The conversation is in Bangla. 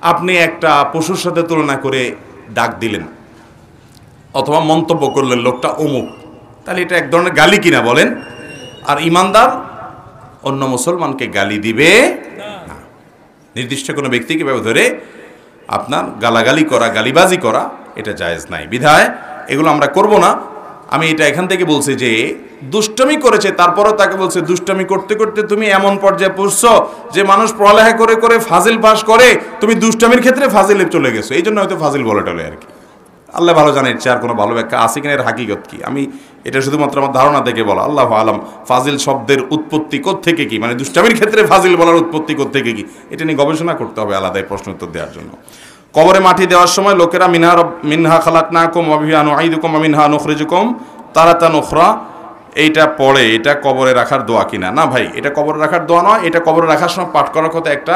আপনি একটা পশুর সাথে তুলনা করে ডাক দিলেন অথবা মন্তব্য করলেন লোকটা অমুক, তাহলে এটা এক ধরনের গালি কিনা বলেন? আর ইমানদার অন্য মুসলমানকে গালি দিবে না। নির্দিষ্ট কোনো ব্যক্তিকে ভাবে ধরে আপনার গালাগালি করা, গালিবাজি করা, এটা জায়েজ নাই। বিধায় এগুলো আমরা করব না। আমি এটা এখান থেকে বলছি যে দুষ্টমি করেছে, তারপরও তাকে বলছে দুষ্টমি করতে করতে তুমি এমন পর্যায়ে পৌঁছছো যে মানুষ পড়ালেখা করে করে ফাজিল পাস করে, তুমি দুষ্টমির ক্ষেত্রে ফাজিলে চলে গেছো, এই জন্য হয়তো ফাজিল বলে টলে আর কি। আল্লাহ ভালো জানে, এর চেয়ে আর কোনো ভালো ব্যাখ্যা আছে কিনা, এর হাকিকত কি। আমি এটা শুধুমাত্র আমার ধারণা থেকে বলা, আল্লাহ আলম। ফাজিল শব্দের উৎপত্তি কোত্থেকে কি, মানে দুষ্টামির ক্ষেত্রে ফাজিল বলার উৎপত্তি কোত্থেকে কি, এটা নিয়ে গবেষণা করতে হবে আলাদাই প্রশ্ন উত্তর দেওয়ার জন্য। কবরে মাটি দেওয়ার সময় লোকেরা মিনহা খালাকনাকুম ওয়া ফিহা নুঈদুকুম ওয়া মিনহা নুখরিজুকুম তারাতান উখরা, এইটা পড়ে, এটা কবরে রাখার দোয়া কিনা? না ভাই, এটা কবরে রাখার দোয়া নয়, এটা কবরে রাখার সময় পাঠ করার কথা একটা